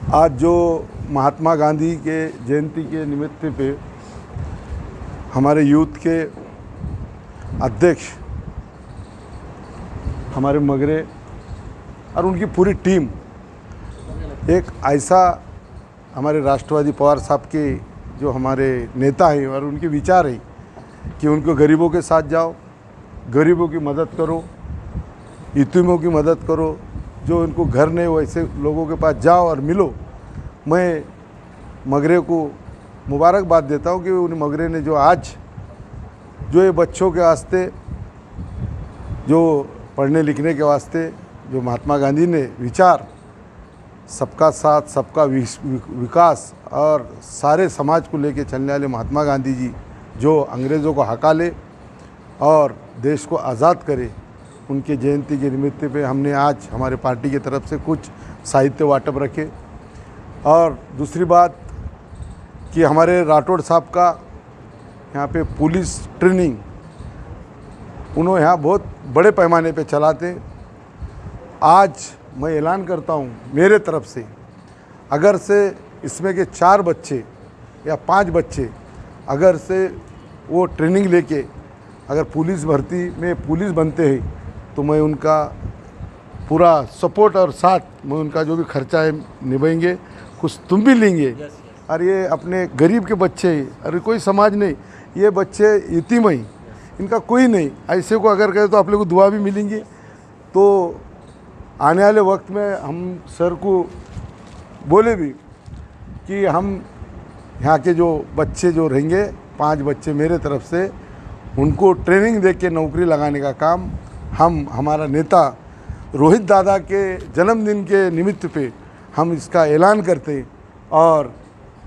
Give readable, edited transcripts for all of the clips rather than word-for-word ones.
आज जो महात्मा गांधी के जयंती के निमित्त पे हमारे यूथ के अध्यक्ष हमारे मगरे और उनकी पूरी टीम एक ऐसा हमारे राष्ट्रवादी पवार साहब के जो हमारे नेता हैं और उनके विचार है कि उनको गरीबों के साथ जाओ, गरीबों की मदद करो, यतीमों की मदद करो, जो उनको घर नहीं वैसे लोगों के पास जाओ और मिलो। मैं मगरे को मुबारकबाद देता हूँ कि उन मगरे ने जो आज जो ये बच्चों के वास्ते जो पढ़ने लिखने के वास्ते जो महात्मा गांधी ने विचार सबका साथ सबका विकास और सारे समाज को लेके चलने वाले महात्मा गांधी जी जो अंग्रेज़ों को हकाले और देश को आज़ाद करे, उनके जयंती के निमित्त पे हमने आज हमारे पार्टी की तरफ से कुछ साहित्य वाटप रखे। और दूसरी बात कि हमारे राठौड़ साहब का यहाँ पे पुलिस ट्रेनिंग उन्होंने यहाँ बहुत बड़े पैमाने पे चलाते। आज मैं ऐलान करता हूँ मेरे तरफ से, अगर से इसमें के 4 बच्चे या 5 बच्चे अगर से वो ट्रेनिंग लेके अगर पुलिस भर्ती में पुलिस बनते हैं तो मैं उनका पूरा सपोर्ट और साथ मैं उनका जो भी खर्चा है निभाएंगे, कुछ तुम भी लेंगे। और ये अपने गरीब के बच्चे हैं, अरे कोई समाज नहीं, ये बच्चे यतीम ही, इनका कोई नहीं, ऐसे को अगर कहे तो आप लोगों को दुआ भी मिलेंगी। तो आने वाले वक्त में हम सर को बोले भी कि हम यहाँ के जो बच्चे जो रहेंगे 5 बच्चे मेरे तरफ से उनको ट्रेनिंग दे के नौकरी लगाने का काम हम हमारा नेता रोहित दादा के जन्मदिन के निमित्त पे हम इसका ऐलान करते हैं। और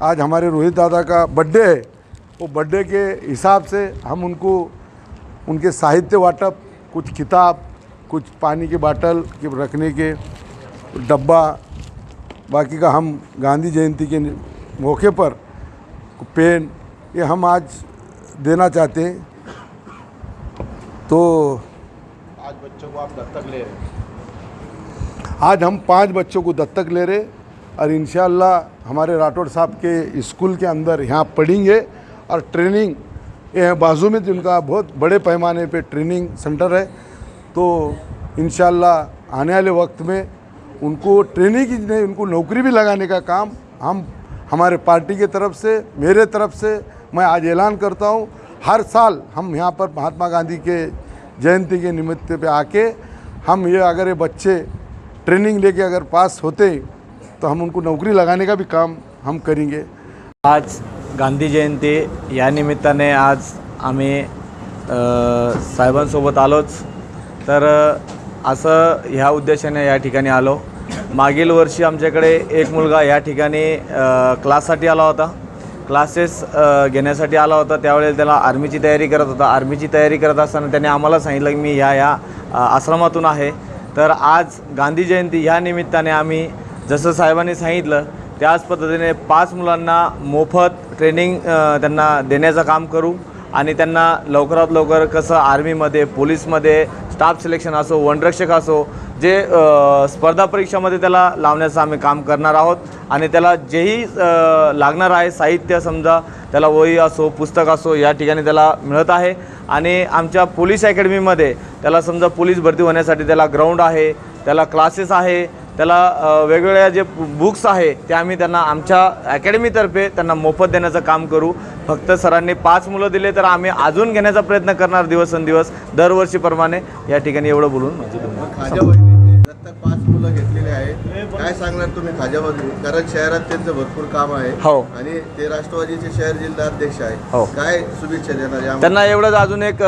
आज हमारे रोहित दादा का बर्थडे है, वो बर्थडे के हिसाब से हम उनको उनके साहित्य वाटप, कुछ किताब, कुछ पानी की बाटल के रखने के डब्बा, बाकी का हम गांधी जयंती के मौके पर पेन ये हम आज देना चाहते हैं। तो आज बच्चों को आप दत्तक ले रहे हैं? आज हम 5 बच्चों को दत्तक ले रहे और इंशाअल्लाह हमारे राठौड़ साहब के स्कूल के अंदर यहाँ पढ़ेंगे और ट्रेनिंग ये बाजू में जिनका बहुत बड़े पैमाने पे ट्रेनिंग सेंटर है। तो इंशाअल्लाह आने वाले वक्त में उनको ट्रेनिंग ही नहीं, उनको नौकरी भी लगाने का काम हम हमारे पार्टी के तरफ से, मेरे तरफ से मैं आज ऐलान करता हूँ। हर साल हम यहाँ पर महात्मा गांधी के जयंती के निमित्त पे आके हम ये अगर ये बच्चे ट्रेनिंग लेके अगर पास होते तो हम उनको नौकरी लगाने का भी काम हम करेंगे। आज गांधी जयंती या निमित्ताने आज आम्ही साहेबांसोबत आलोच। तर असं ह्या उद्देशाने या ठिकाणी आलो। मागील वर्षी आमच्याकडे एक मुलगा या ठिकाणी क्लाससाठी आला होता, क्लासेस घेण्यासाठी आला होता। त्यावेळेला त्याला आर्मीची तयारी करत होता। आर्मीची तयारी करत असताना त्याने आम्हाला सांगितलं की मी ह्या आश्रमातून आहे। तर आज गांधी जयंती ह्या निमित्ताने आम्ही जसं साहेबांनी सांगितलं त्याच पद्धतीने 5 मुलांना मोफत ट्रेनिंग त्यांना देण्याचं काम करू आणि त्यांना लवकरात लवकर कसं आर्मीमध्ये, पोलीसमध्ये, स्टाफ सिलेक्शन असो, वनरक्षक असो, जे स्पर्धा परीक्षामध्ये त्याला लावण्याचं आम्ही काम करणार आहोत। आणि त्याला जेही लागणार आहे साहित्य, समजा त्याला वही असो, पुस्तक असो, या ठिकाणी त्याला मिळत आहे। आणि आमच्या पोलीस अकॅडमीमध्ये त्याला समजा पोलीस भरती होण्यासाठी त्याला ग्राउंड आहे, त्याला क्लासेस आहे, त्याला वेगवेगळ्या जे बुक्स आहे ते आम्ही त्यांना आमच्या अकॅडमीतर्फे त्यांना मोफत देण्याचं काम करू। फक्त सरांनी 5 मुलं दिले तर आम्ही अजून घेण्याचा प्रयत्न करणार दिवसेंदिवस दरवर्षीप्रमाणे। या ठिकाणी एवढं बोलून खाजा बहिणीने दत्तक 5 मुलं घेतलेले आहेत, काय सांगणार तुम्ही खाजा बहिणी? कारण शहरात त्यांचं भरपूर काम आहे आणि ते राष्ट्रवादीचे शहर जिल्हा अध्यक्ष आहे, काय शुभेच्छा देणार त्यांना? एवढंच अजून एक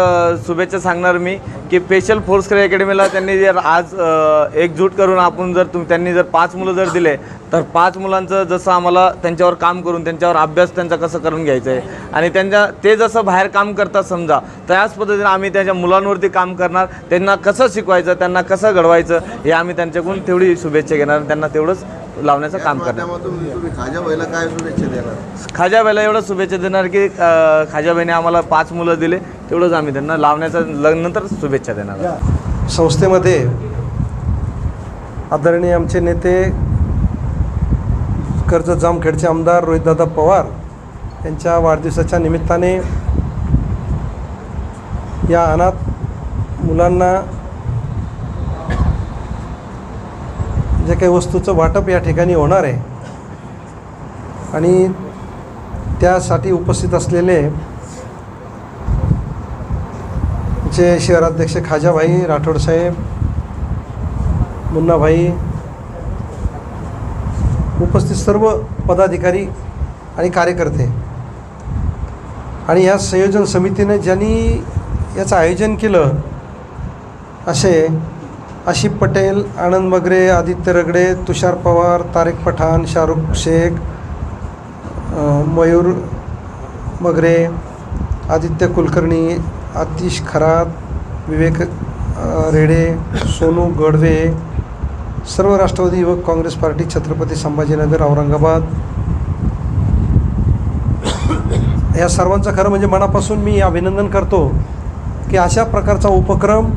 शुभेच्छा सांगणार मी की स्पेशल फोर्स अकॅडमीला त्यांनी जर आज एकजूट करून आपण जर त्यांनी जर 5 मुलं जर दिले तर 5 मुलांचं जसं आम्हाला त्यांच्यावर काम करून त्यांच्यावर अभ्यास त्यांचा कसं करून घ्यायचं आहे आणि ते जसं बाहेर काम करतात समजा त्याच पद्धतीने आम्ही त्याच्या मुलांवरती काम करणार, त्यांना कसं शिकवायचं, त्यांना कसं घडवायचं हे आम्ही त्यांच्याकडून तेवढी शुभेच्छा घेणार, त्यांना तेवढंच लावण्याचं काम करणार। खाजाबाईला काय शुभेच्छा देणार? खाजाबाईला एवढं शुभेच्छा देणार की खाजाबाईने आम्हाला 5 मुलं दिले तेवढंच आम्ही त्यांना लावण्याचं नंतर शुभेच्छा देणार। संस्थेमध्ये आदरणीय आमचे नेते कर्जत जामखेडचे आमदार रोहितदादा पवार यांच्या वाढदिवसाच्या निमित्ताने या अनाथ मुलांना जे काही वस्तूचं वाटप या ठिकाणी होणार आहे आणि त्यासाठी उपस्थित असलेले जे शहराध्यक्ष खाजाभाई राठोड साहेब, मुन्नाभाई, उपस्थित सर्व पदाधिकारी आणि कार्यकर्ते आणि या संयोजन समितीने ज्यांनी याचं आयोजन केलं असे आशिफ पटेल, आनंद मगरे, आदित्य रगडे, तुषार पवार, तारिक पठाण, शाहरुख शेख, मयूर मगरे, आदित्य कुलकर्णी, आतिश खरात, विवेक रेडे, सोनू गडवे, सर्व राष्ट्रवादी युवक काँग्रेस पार्टी छत्रपती संभाजीनगर औरंगाबाद या सर्वांचं खरं म्हणजे मनापासून मी अभिनंदन करतो की अशा प्रकारचा उपक्रम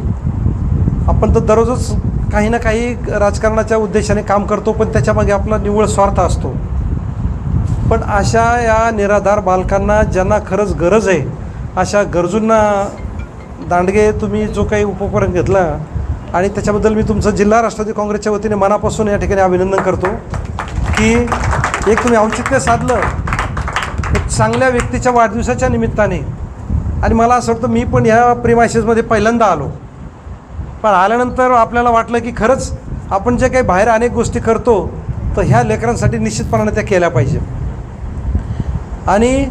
आपण तर दररोजच काही ना काही राजकारणाच्या उद्देशाने काम करतो, पण त्याच्यामागे आपला निव्वळ स्वार्थ असतो. पण अशा या निराधार बालकांना ज्यांना खरंच गरज आहे अशा गरजूंना दांडगे तुम्ही जो काही उपक्रम घेतला आणि त्याच्याबद्दल मी तुमचं जिल्हा राष्ट्रवादी काँग्रेसच्या वतीने मनापासून या ठिकाणी अभिनंदन करतो की एक तुम्ही औचित्य साधलं एक चांगल्या व्यक्तीच्या वाढदिवसाच्या निमित्ताने. आणि मला असं वाटतं मी पण ह्या प्रीमायसेसमध्ये पहिल्यांदा आलो, पण आल्यानंतर आपल्याला वाटलं की खरंच आपण जे काही बाहेर अनेक गोष्टी करतो तर ह्या लेकरांसाठी निश्चितपणाने त्या केल्या पाहिजे. आणि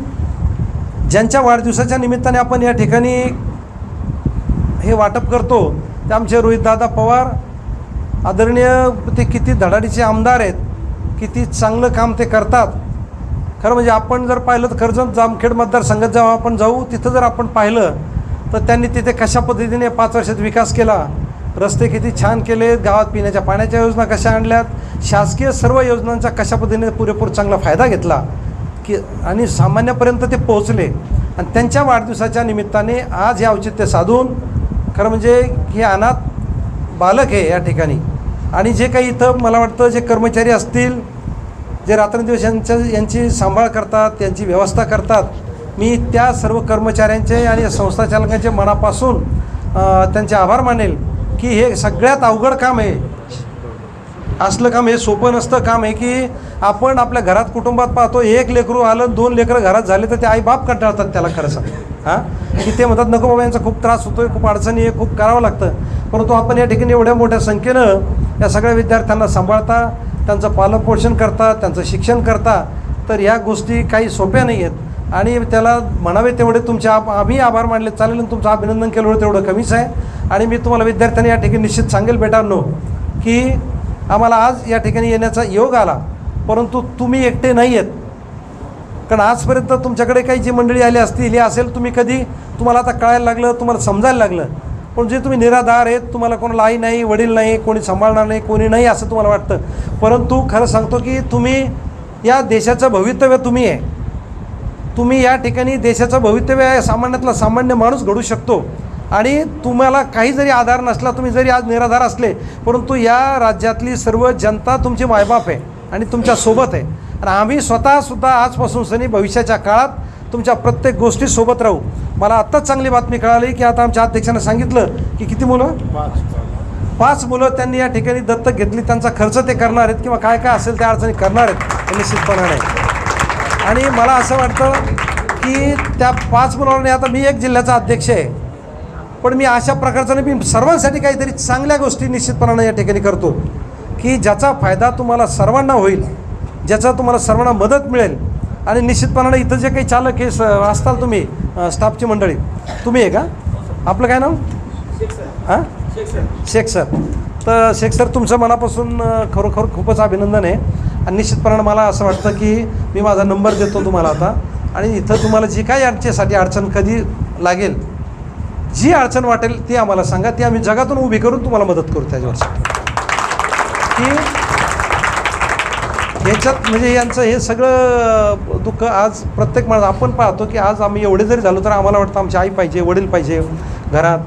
ज्यांच्या वाढदिवसाच्या निमित्ताने आपण या ठिकाणी हे वाटप करतो ते आमचे रोहितदादा पवार आदरणीय, ते किती धडाडीचे आमदार आहेत, किती चांगलं काम ते करतात. खरं म्हणजे आपण जर पाहिलं तर कर्जत जामखेड मतदारसंघात जेव्हा आपण जाऊ तिथं जर आपण पाहिलं तर त्यांनी तिथे कशा पद्धतीने 5 वर्षात विकास केला, रस्ते किती छान केले, गावात पिण्याच्या पाण्याच्या योजना कशा आणल्यात, शासकीय सर्व योजनांचा कशा पद्धतीने पुरेपूर चांगला फायदा घेतला की आणि सामान्यापर्यंत ते पोहोचले. आणि त्यांच्या वाढदिवसाच्या निमित्ताने आज हे औचित्य साधून खरं म्हणजे हे अनाथ बालक आहे या ठिकाणी आणि जे काही इथं मला वाटतं जे कर्मचारी असतील जे रात्रंदिवस यांची सांभाळ करतात, त्यांची व्यवस्था करतात, मी त्या सर्व कर्मचाऱ्यांचे आणि संस्थाचालकांचे मनापासून त्यांचे आभार मानेल की हे सगळ्यात अवघड काम आहे. असलं काम हे सोपं नसतं काम आहे की आपण आपल्या घरात कुटुंबात पाहतो एक लेकरू आलं 2 लेकरं घरात झाले तर ते आई बाप कंटाळतात त्याला खरं सांग की ते म्हणतात नको बाबा यांचा खूप त्रास होतो आहे, खूप अडचणी आहे, खूप करावं लागतं. परंतु आपण या ठिकाणी एवढ्या मोठ्या संख्येनं या सगळ्या विद्यार्थ्यांना सांभाळता, त्यांचं पालनपोषण करता, त्यांचं शिक्षण करता, तर ह्या गोष्टी काही सोप्या नाही आहेत. आणि त्याला म्हणावे तेवढे तुमचे आम्ही आभार मानले चालेल आणि तुमचं अभिनंदन केलं तेवढं कमीच आहे. आणि मी तुम्हाला विद्यार्थ्यांनी या ठिकाणी निश्चित सांगेल बेटांनो की आम्हाला आज या ठिकाणी येण्याचा योग आला, परंतु तुम्ही एकटे नाही आहेत. कारण आजपर्यंत तुमच्याकडे काही जी मंडळी आली असतील हे असेल तुम्ही कधी तुम्हाला आता कळायला लागलं, तुम्हाला समजायला लागलं, पण जे तुम्ही निराधार आहेत, तुम्हाला कोणाला आई नाही, वडील नाही, कोणी सांभाळणार नाही, कोणी नाही असं तुम्हाला वाटतं, परंतु खरं सांगतो की तुम्ही या देशाचं भवितव्य तुम्ही आहे. तुम्ही या ठिकाणी देशाचं भवितव्य आहे, सामान्यातला सामान्य माणूस घडू शकतो. आणि तुम्हाला काही जरी आधार नसला, तुम्ही जरी आज निराधार असले, परंतु या राज्यातली सर्व जनता तुमची मायबाप आहे आणि तुमच्यासोबत आहे. आणि आम्ही स्वतःसुद्धा आजपासून सनी भविष्याच्या काळात तुमच्या प्रत्येक गोष्टी सोबत राहू. मला आत्ताच चांगली बातमी कळाली की आता आमच्या अध्यक्षांना सांगितलं की किती मुलं 5 मुलं त्यांनी या ठिकाणी दत्तक घेतली. त्यांचा खर्च ते करणार आहेत किंवा काय काय असेल त्या अडचणी करणार आहेत निश्चितपणाने. आणि मला असं वाटतं की त्या 5 मुलांनी आता मी एक जिल्ह्याचा अध्यक्ष आहे, पण मी अशा प्रकारचं मी सर्वांसाठी काहीतरी चांगल्या गोष्टी निश्चितपणाने या ठिकाणी करतो की ज्याचा फायदा तुम्हाला सर्वांना होईल, ज्याचा तुम्हाला सर्वांना मदत मिळेल. आणि निश्चितपणाने इथं जे काही चालक हे असताल तुम्ही स्टाफची मंडळी, तुम्ही आहे का? आपलं काय नाव? हां, शेख सर. तर शेख सर तुमचं मनापासून खरोखर खूपच अभिनंदन आहे. आणि निश्चितपणाने मला असं वाटतं की मी माझा नंबर देतो तुम्हाला आता, आणि इथं तुम्हाला जी काही यांच्यासाठी अडचण कधी लागेल, जी अडचण वाटेल ती आम्हाला सांगा, ती आम्ही जगातून उभी करून तुम्हाला मदत करू त्याच्यावर. की ह्याच्यात म्हणजे यांचं हे सगळं दुःख आज प्रत्येक माणूस आपण पाहतो की आज आम्ही एवढे जरी झालो तर आम्हाला वाटतं आमची आई पाहिजे, वडील पाहिजे घरात.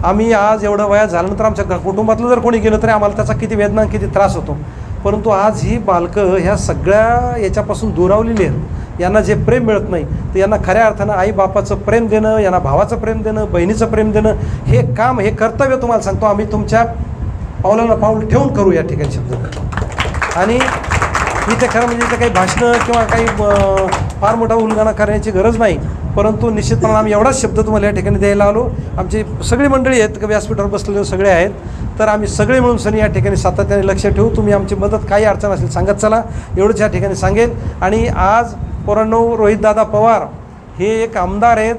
आम्ही आज एवढं वयात झाल्यानंतर आमच्या कुटुंबातलं जर कोणी गेलं तरी आम्हाला त्याचा किती वेदना किती त्रास होतो. परंतु आज ही बालकं ह्या सगळ्या याच्यापासून दुरावलेली आहेत. यांना जे प्रेम मिळत नाही तर यांना खऱ्या अर्थानं आई बापाचं प्रेम देणं, यांना भावाचं प्रेम देणं, बहिणीचं प्रेम देणं, हे काम, हे कर्तव्य तुम्हाला सांगतो आम्ही तुमच्या पावलाला पाऊल ठेवून करू या ठिकाणी शब्द. आणि इथे खरं म्हणजे इथे काही भाषणं किंवा काही फार मोठा उलगडा करण्याची गरज नाही, परंतु निश्चितपणे आम्ही एवढाच शब्द तुम्हाला या ठिकाणी द्यायला आलो. आमची सगळी मंडळी आहेत, व्यासपीठावर बसलेले सगळे आहेत, तर आम्ही सगळे मिळून सनी या ठिकाणी सातत्याने लक्ष ठेवू. तुम्ही आमची मदत, काही अडचण असेल सांगत चला, एवढंच या ठिकाणी सांगेल. आणि आज पोरांनो, रोहितदादा पवार हे एक आमदार आहेत,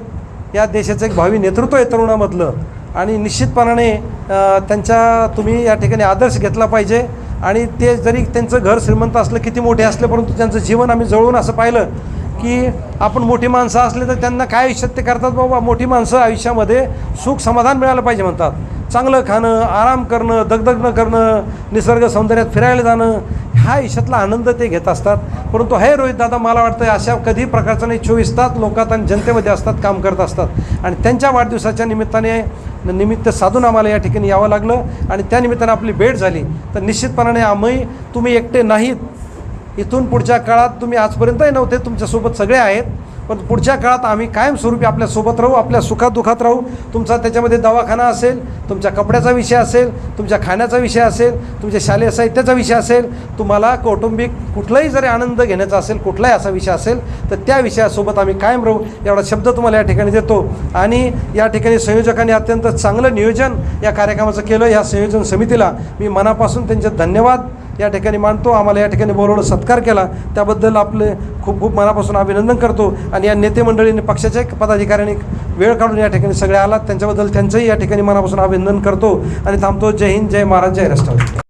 या देशाचं एक भावी नेतृत्व आहे तरुणामधलं, आणि निश्चितपणाने त्यांच्या तुम्ही या ठिकाणी आदर्श घेतला पाहिजे. आणि ते जरी त्यांचं घर श्रीमंत असलं, किती मोठे असले, परंतु त्यांचं जीवन आम्ही जवळून असं पाहिलं की आपण मोठी माणसं असले तर त्यांना काय आयुष्यात ते करतात, बाबा मोठी माणसं आयुष्यामध्ये सुख समाधान मिळालं पाहिजे म्हणतात. चांगलं खाणं, आराम करणं, दगदग न करणं, निसर्ग सौंदर्यात फिरायला जाणं, ह्या आयुष्यातला आनंद ते घेत असतात. परंतु हे रोहितदादा मला वाटतं अशा कधी प्रकारचं नाही, 24 तास लोकात आणि जनतेमध्ये असतात, काम करत असतात. आणि त्यांच्या वाढदिवसाच्या निमित्त साधून आम्हाला या ठिकाणी यावं लागलं आणि त्या निमित्तानं आपली भेट झाली. तर निश्चितपणाने आम्ही, तुम्ही एकटे नाहीत, इथून पुढच्या काळात तुम्ही आजपर्यंतही नव्हते, तुमच्यासोबत सगळे आहेत, पण पुढच्या काळात आम्ही कायमस्वरूपी आपल्यासोबत राहू, आपल्या सुखात दुःखात राहू. तुमचा त्याच्यामध्ये दवाखाना असेल, तुमच्या कपड्याचा विषय असेल, तुमच्या खाण्याचा विषय असेल, तुमच्या शालेय साहित्याचा विषय असेल, तुम्हाला कौटुंबिक कुठलाही जरी आनंद घेण्याचा असेल, कुठलाही असा विषय असेल तर त्या विषयासोबत आम्ही कायम राहू, एवढा शब्द तुम्हाला या ठिकाणी देतो. आणि या ठिकाणी संयोजकांनी अत्यंत चांगलं नियोजन या कार्यक्रमाचं केलं. या संयोजन समितीला मी मनापासून त्यांचे धन्यवाद या ठिकाणी मानतो. आम्हाला या ठिकाणी बोलवलं, सत्कार केला, त्याबद्दल आपले खूप खूप मनापासून अभिनंदन करतो. आणि या नेते मंडळींनी, पक्षाच्या पदाधिकाऱ्यांनी वेळ काढून या ठिकाणी सगळे आलात, त्यांच्याबद्दल त्यांचंही या ठिकाणी मनापासून अभिनंदन करतो आणि थांबतो. जय हिंद, जय महाराज, जय राष्ट्रवादी.